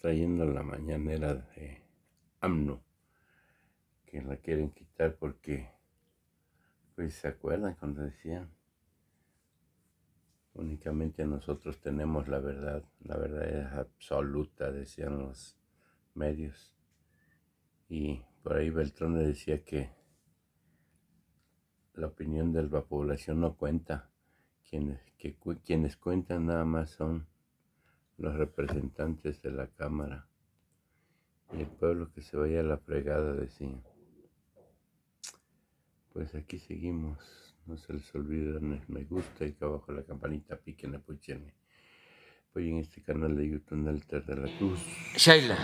trayendo la mañanera de AMLO, que la quieren quitar porque, pues, ¿se acuerdan cuando decían? Únicamente nosotros tenemos la verdad es absoluta, decían los medios. Y por ahí Beltrán le decía que la opinión de la población no cuenta, quienes cuentan nada más son los representantes de la Cámara. Y el pueblo que se vaya a la fregada, decía. Pues aquí seguimos. No se les olvide darnos me gusta y que abajo la campanita piquen, apoyen. Apoyen este canal de YouTube Alter de la Cruz. Shaila.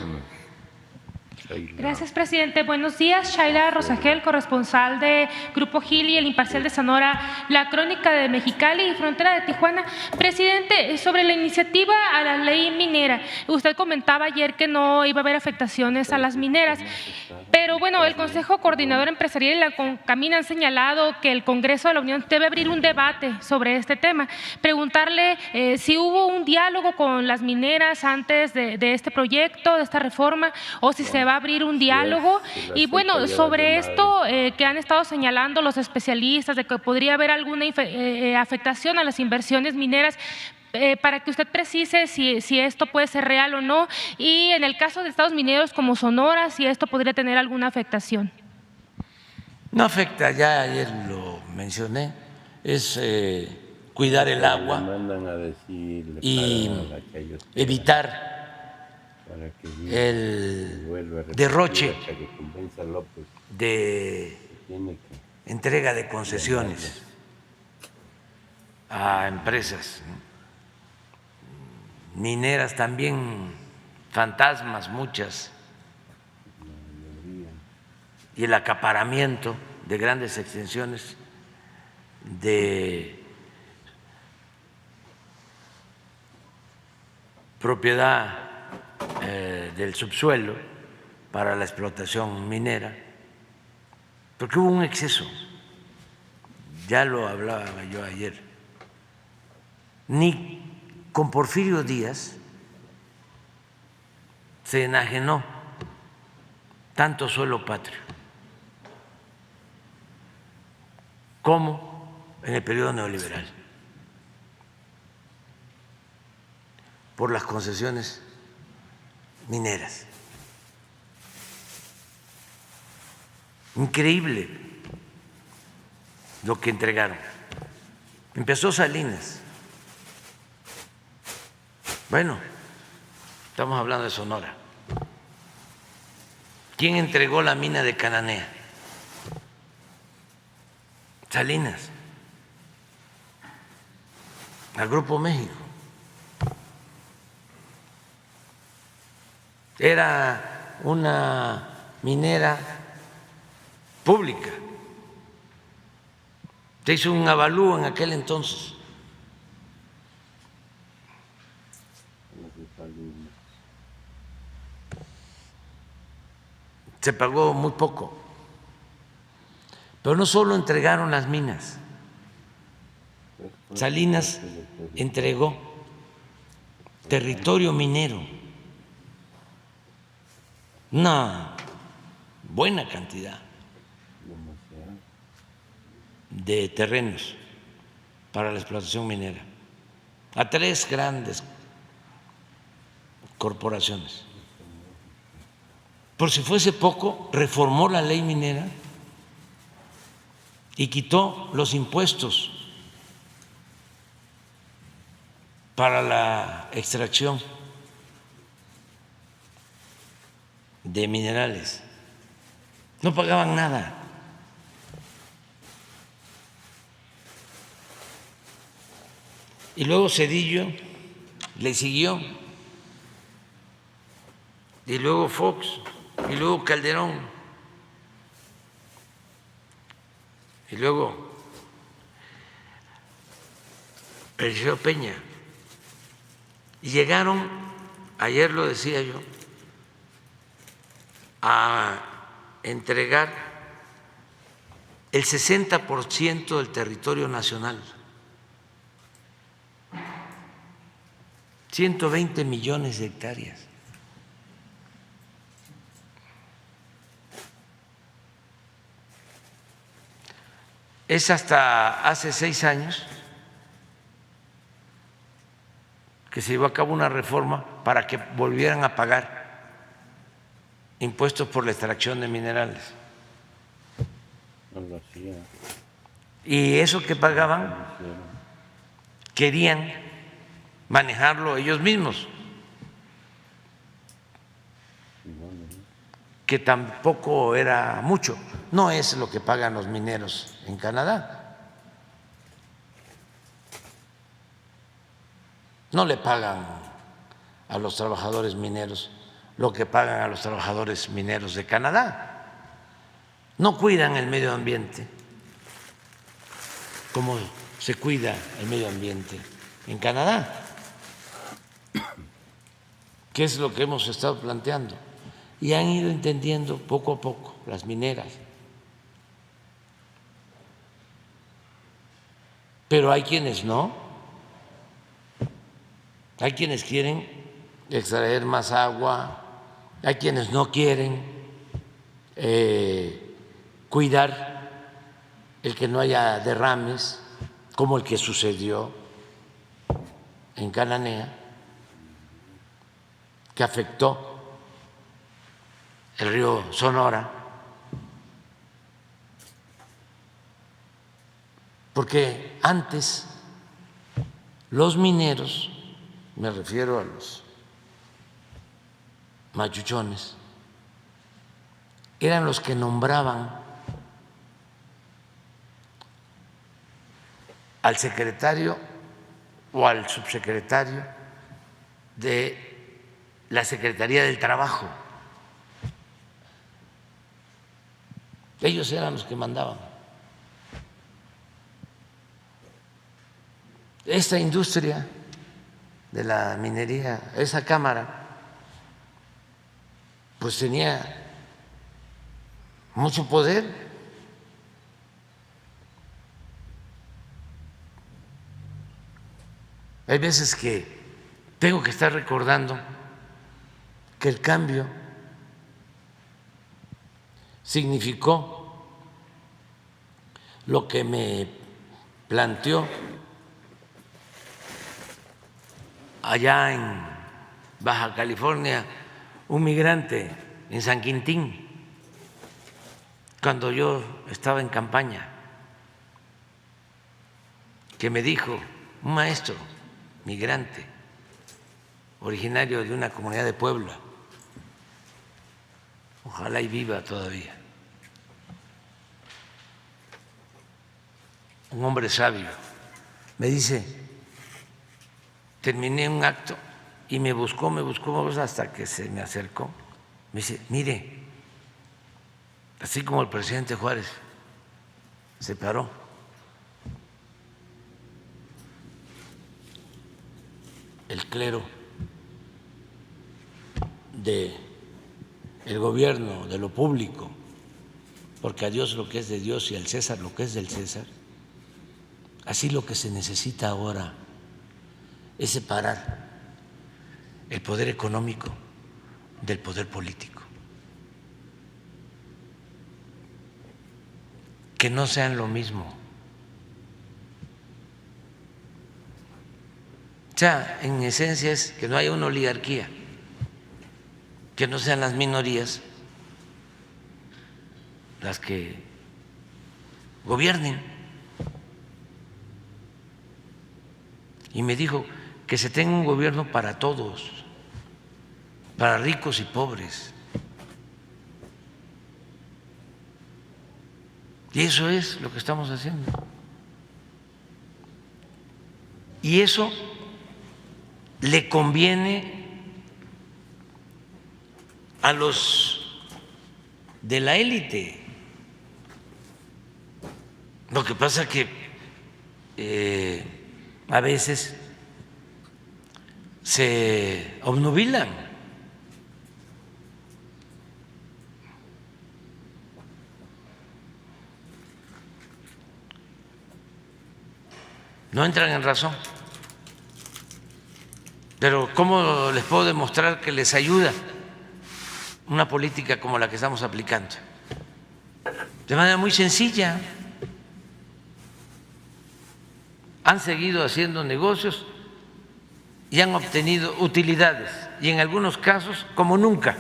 Gracias, presidente. Buenos días. Shaila Rosagel, corresponsal de Grupo Gil y El Imparcial de Sonora, La Crónica de Mexicali y Frontera de Tijuana. Presidente, sobre la iniciativa a la ley minera, usted comentaba ayer que no iba a haber afectaciones a las mineras, pero bueno, el Consejo Coordinador Empresarial y la CONCAMIN han señalado que el Congreso de la Unión debe abrir un debate sobre este tema. Preguntarle si hubo un diálogo con las mineras antes de este proyecto, de esta reforma, o si se va a abrir un diálogo. Y bueno, sobre esto que han estado señalando los especialistas de que podría haber alguna afectación a las inversiones mineras, para que usted precise si esto puede ser real o no, y en el caso de estados mineros como Sonora, si esto podría tener alguna afectación. No afecta, ya ayer lo mencioné, es cuidar el agua y evitar el derroche de entrega de concesiones a empresas mineras, también fantasmas muchas, y el acaparamiento de grandes extensiones de propiedad del subsuelo para la explotación minera, porque hubo un exceso, ya lo hablaba yo ayer. Ni con Porfirio Díaz se enajenó tanto suelo patrio como en el periodo neoliberal por las concesiones mineras. Increíble lo que entregaron. Empezó Salinas. Bueno, estamos hablando de Sonora. ¿Quién entregó la mina de Cananea? Salinas, al Grupo México. Era una minera pública. Se hizo un avalúo en aquel entonces. Se pagó muy poco. Pero no solo entregaron las minas, Salinas entregó territorio minero, una buena cantidad de terrenos para la explotación minera a 3 grandes corporaciones. Por si fuese poco, reformó la ley minera y quitó los impuestos para la extracción de minerales. No pagaban nada. Y luego Zedillo le siguió, y luego Fox, y luego Calderón. Y luego Eliseo Peña. Y llegaron, ayer lo decía yo, a entregar el 60% del territorio nacional, 120 millones de hectáreas. es hasta hace 6 años que se llevó a cabo una reforma para que volvieran a pagar impuestos por la extracción de minerales. No lo hacía. Y eso que pagaban querían manejarlo ellos mismos, que tampoco era mucho, no es lo que pagan los mineros en Canadá. No le pagan a los trabajadores mineros lo que pagan a los trabajadores mineros de Canadá. No cuidan el medio ambiente como se cuida el medio ambiente en Canadá, que es lo que hemos estado planteando. Y han ido entendiendo poco a poco las mineras. Pero hay quienes no. Hay quienes quieren extraer más agua, hay quienes no quieren cuidar el que no haya derrames, como el que sucedió en Cananea, que afectó el río Sonora, porque antes los mineros, me refiero a los machuchones, eran los que nombraban al secretario o al subsecretario de la Secretaría del Trabajo. Ellos eran los que mandaban. Esta industria de la minería, esa cámara, pues tenía mucho poder. Hay veces que tengo que estar recordando que el cambio significó lo que me planteó allá en Baja California un migrante en San Quintín, cuando yo estaba en campaña, que me dijo, un maestro migrante originario de una comunidad de Puebla, ojalá y viva todavía, un hombre sabio, me dice, terminé un acto y me buscó hasta que se me acercó. Me dice, mire, así como el presidente Juárez se paró, el clero del gobierno, de lo público, porque a Dios lo que es de Dios y al César lo que es del César, así lo que se necesita ahora es separar el poder económico del poder político. Que no sean lo mismo. O sea, en esencia es que no haya una oligarquía, que no sean las minorías las que gobiernen. Y me dijo que se tenga un gobierno para todos, para ricos y pobres. Y eso es lo que estamos haciendo. Y eso le conviene a los de la élite. Lo que pasa que a veces se obnubilan. No entran en razón. Pero ¿cómo les puedo demostrar que les ayuda una política como la que estamos aplicando? De manera muy sencilla. han seguido haciendo negocios y han obtenido utilidades, y en algunos casos como nunca.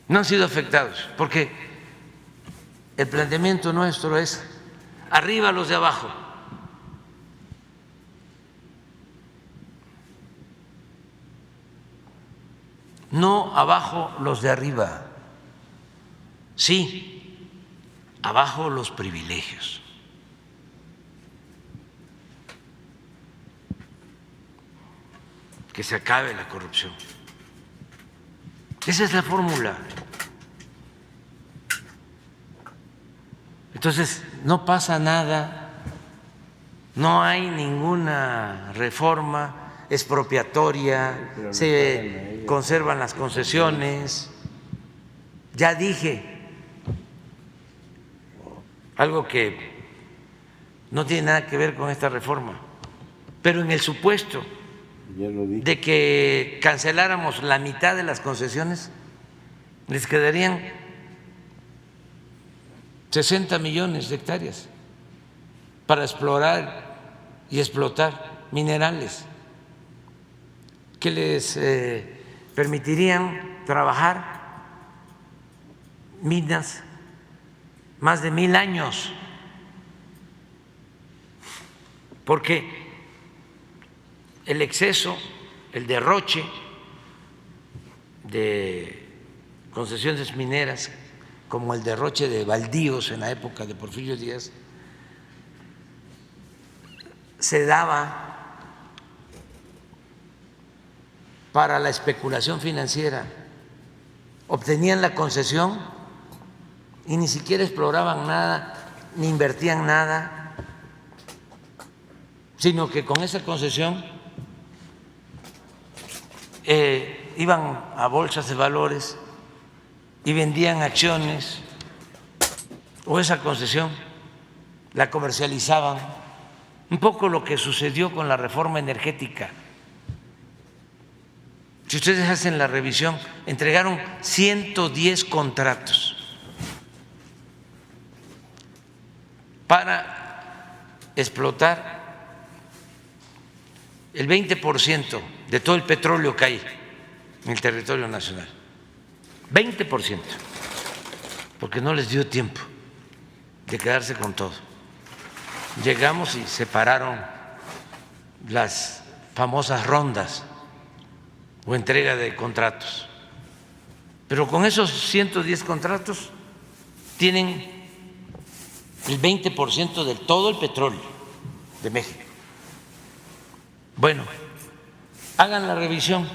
No han sido afectados, porque el planteamiento nuestro es arriba los de abajo. No abajo los de arriba. Sí, abajo los privilegios. Que se acabe la corrupción. Esa es la fórmula. Entonces, no pasa nada, no hay ninguna reforma expropiatoria, se conservan las concesiones. Ya dije algo que no tiene nada que ver con esta reforma, pero en el supuesto de que canceláramos la mitad de las concesiones, les quedarían 60 millones de hectáreas para explorar y explotar minerales que les permitirían trabajar minas más de 1000 años, porque el exceso, el derroche de concesiones mineras, como el derroche de baldíos en la época de Porfirio Díaz, se daba para la especulación financiera. Obtenían la concesión y ni siquiera exploraban nada, ni invertían nada, sino que con esa concesión iban a bolsas de valores y vendían acciones, o esa concesión la comercializaban. Un poco lo que sucedió con la reforma energética. Si ustedes hacen la revisión, entregaron 110 contratos para explotar el 20% de todo el petróleo que hay en el territorio nacional. 20%, porque no les dio tiempo de quedarse con todo. Llegamos y separaron las famosas rondas o entrega de contratos, pero con esos 110 contratos tienen el 20% de todo el petróleo de México. Bueno, hagan la revisión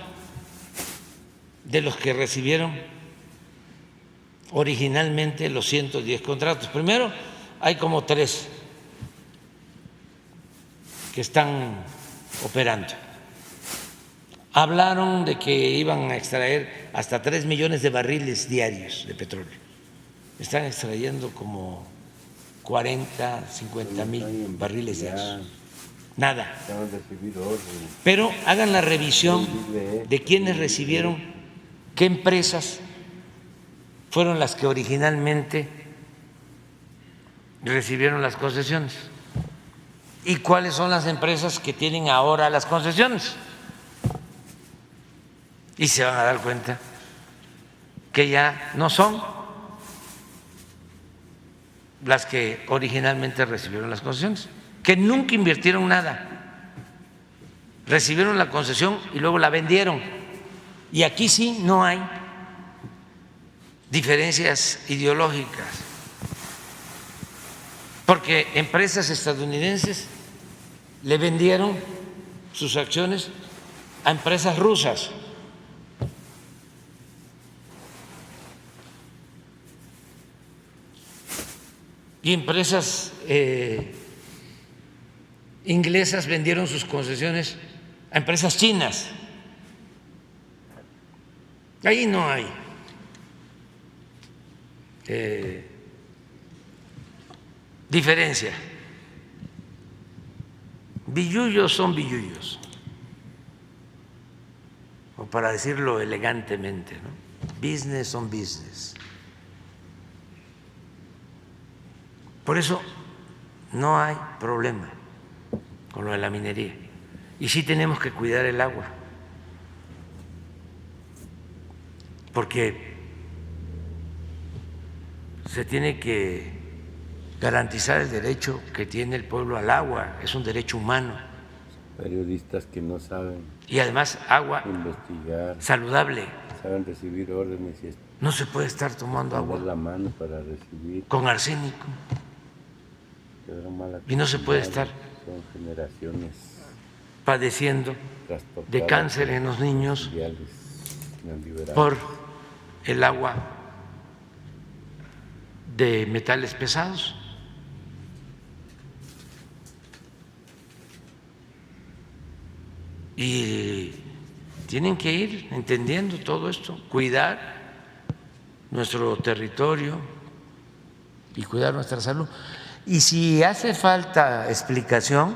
de los que recibieron originalmente los 110 contratos. Primero, hay como 3 que están operando. Hablaron de que iban a extraer hasta 3 millones de barriles diarios de petróleo. Están extrayendo como 40, 50 mil barriles diarios. Nada. Pero hagan la revisión de quiénes recibieron, qué empresas fueron las que originalmente recibieron las concesiones y cuáles son las empresas que tienen ahora las concesiones. Y se van a dar cuenta que ya no son las que originalmente recibieron las concesiones, que nunca invirtieron nada, recibieron la concesión y luego la vendieron. Y aquí sí no hay diferencias ideológicas, porque empresas estadounidenses le vendieron sus acciones a empresas rusas. Y empresas inglesas vendieron sus concesiones a empresas chinas. Ahí no hay diferencia. Billullos son billullos, o para decirlo elegantemente, ¿no? Business son business. Por eso no hay problema con lo de la minería. Y sí tenemos que cuidar el agua, porque se tiene que garantizar el derecho que tiene el pueblo al agua, es un derecho humano. Periodistas que no saben Y además agua investigar, saludable. saben recibir órdenes y No se puede estar tomando poner agua la mano para recibir. con arsénico. Quedaron mal Y no se puede estar Son generaciones padeciendo trastocadas de cáncer en los niños mundiales, neoliberales. por el agua de metales pesados. Y tienen que ir entendiendo todo esto, cuidar nuestro territorio y cuidar nuestra salud. Y si hace falta explicación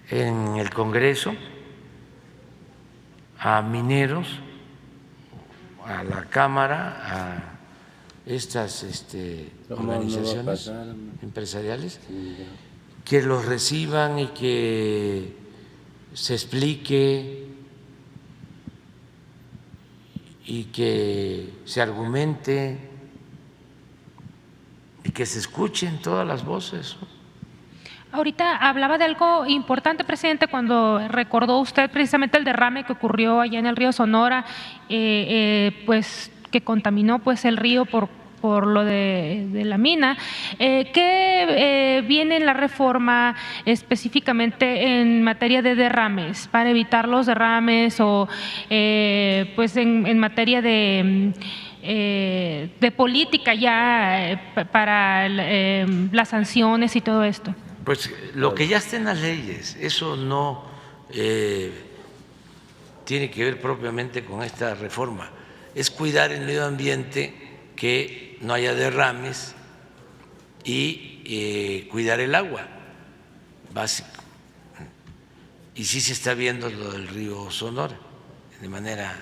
en el Congreso a mineros, a la Cámara, a estas organizaciones empresariales, que los reciban y que se explique y que se argumente y que se escuchen todas las voces. Ahorita hablaba de algo importante, presidente, cuando recordó usted precisamente el derrame que ocurrió allá en el río Sonora, pues que contaminó pues el río por lo de la mina. ¿Qué viene en la reforma específicamente en materia de derrames, para evitar los derrames o pues en materia de política ya para las sanciones y todo esto? Pues lo que ya está en las leyes, eso no tiene que ver propiamente con esta reforma, es cuidar el medio ambiente, que no haya derrames y cuidar el agua, básico. Y sí se está viendo lo del río Sonora de manera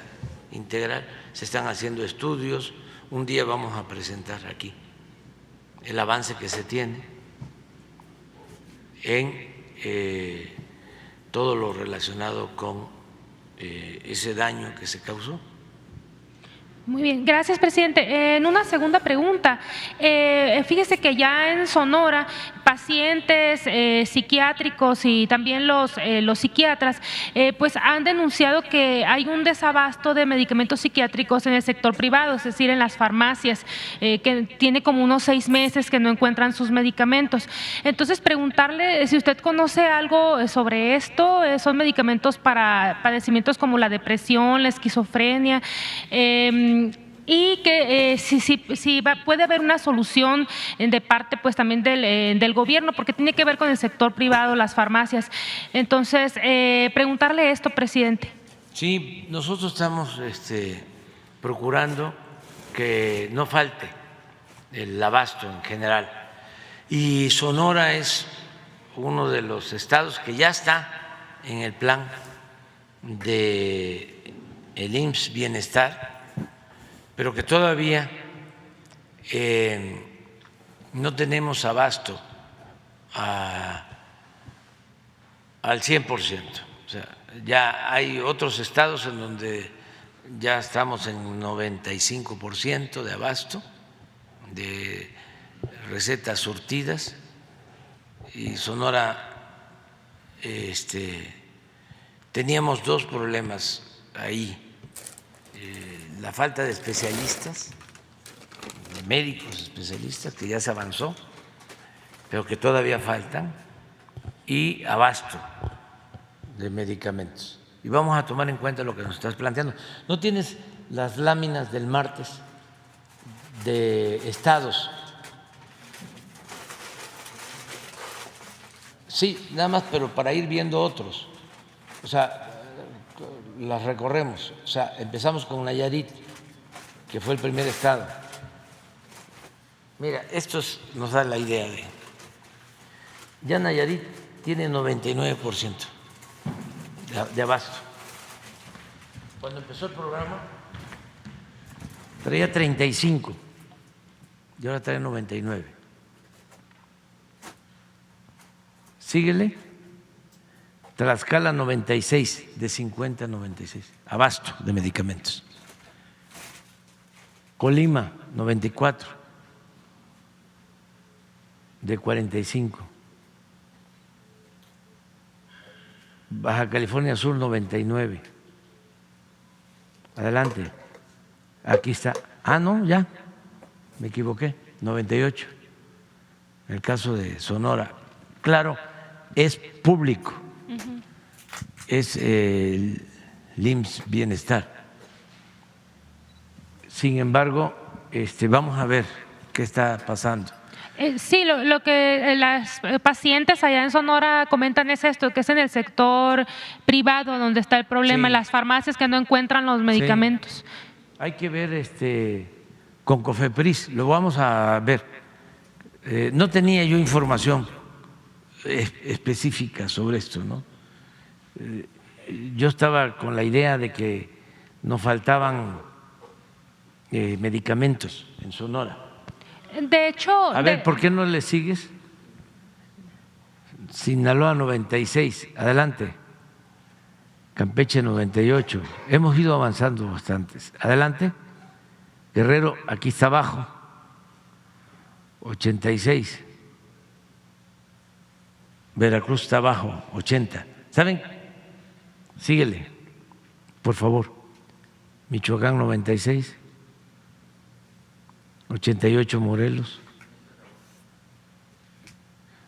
integral, se están haciendo estudios, un día vamos a presentar aquí el avance que se tiene en todo lo relacionado con ese daño que se causó. Muy bien, gracias, presidente. En una segunda pregunta, fíjese que ya en Sonora pacientes psiquiátricos y también los psiquiatras pues han denunciado que hay un desabasto de medicamentos psiquiátricos en el sector privado, es decir, en las farmacias, que tiene como unos 6 meses que no encuentran sus medicamentos. Entonces, preguntarle si usted conoce algo sobre esto. Son medicamentos para padecimientos como la depresión, la esquizofrenia, y que puede haber una solución de parte pues también del gobierno, porque tiene que ver con el sector privado, las farmacias. Entonces, preguntarle esto, presidente. Sí, nosotros estamos procurando que no falte el abasto en general, y Sonora es uno de los estados que ya está en el plan de el IMSS Bienestar, pero que todavía no tenemos abasto al 100%. O sea, ya hay otros estados en donde ya estamos en 95% de abasto de recetas surtidas, y Sonora teníamos 2 problemas ahí. La falta de especialistas, de médicos especialistas, que ya se avanzó, pero que todavía faltan, y abasto de medicamentos. Y vamos a tomar en cuenta lo que nos estás planteando. ¿No tienes las láminas del martes de estados? Sí, nada más, pero para ir viendo otros. O sea, las recorremos. O sea, empezamos con Nayarit, que fue el primer estado. Mira, esto nos da la idea de… Ya Nayarit tiene 99% de abasto. Cuando empezó el programa traía 35 y ahora trae 99. síguele. Tlaxcala 96, de 50 a 96, abasto de medicamentos. Colima 94, de 45. Baja California Sur 99. Adelante. Aquí está. Ah, no, ya. Me equivoqué. 98. En el caso de Sonora. Claro, es público. Es el IMSS Bienestar. Sin embargo, vamos a ver qué está pasando. Sí, lo que las pacientes allá en Sonora comentan es esto, que es en el sector privado donde está el problema, Sí. las farmacias que no encuentran los medicamentos. Sí. Hay que ver con COFEPRIS, lo vamos a ver. No tenía yo información específica sobre esto, ¿no? Yo estaba con la idea de que nos faltaban medicamentos en Sonora. De hecho… A ver, ¿por qué no le sigues? Sinaloa 96, adelante. Campeche 98, hemos ido avanzando bastantes. Adelante. Guerrero, aquí está abajo, 86. Veracruz está abajo, 80. ¿Saben? Síguele, por favor. Michoacán 96, 88 Morelos.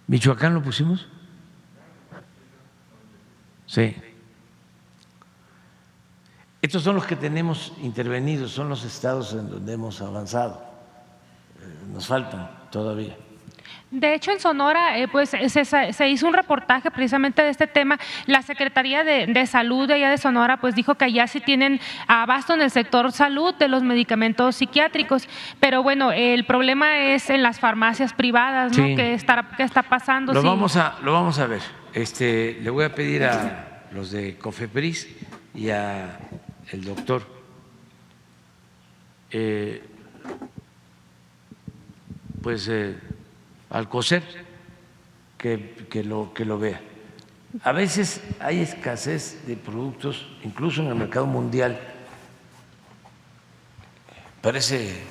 ¿Michoacán lo pusimos? Sí. Estos son los que tenemos intervenidos, son los estados en donde hemos avanzado. Nos faltan todavía. De hecho, en Sonora pues se hizo un reportaje precisamente de este tema. La Secretaría de Salud de allá de Sonora pues dijo que allá sí tienen abasto en el sector salud de los medicamentos psiquiátricos, pero bueno, el problema es en las farmacias privadas, ¿no? Sí. ¿Qué está pasando? Lo Sí. vamos a ver. Le voy a pedir a los de COFEPRIS y a el doctor Alcocer que lo vea. A veces hay escasez de productos, incluso en el mercado mundial. Parece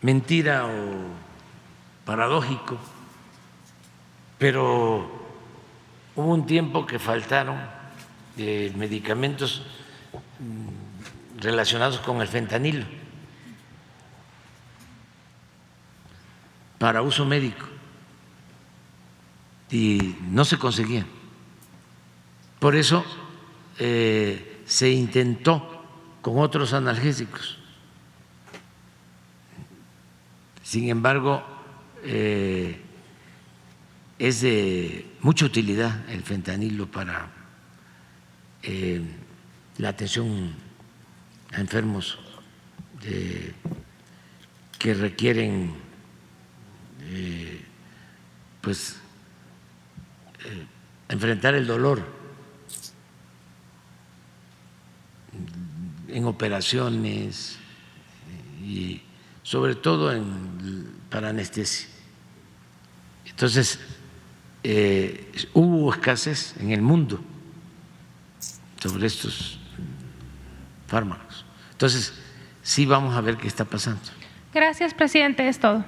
mentira o paradójico, pero hubo un tiempo que faltaron medicamentos relacionados con el fentanilo para uso médico y no se conseguían. Por eso se intentó con otros analgésicos. Sin embargo, es de mucha utilidad el fentanilo para la atención a enfermos que requieren enfrentar el dolor en operaciones y sobre todo para anestesia. Entonces, hubo escasez en el mundo sobre estos fármacos. Entonces, sí vamos a ver qué está pasando. Gracias, presidente, es todo.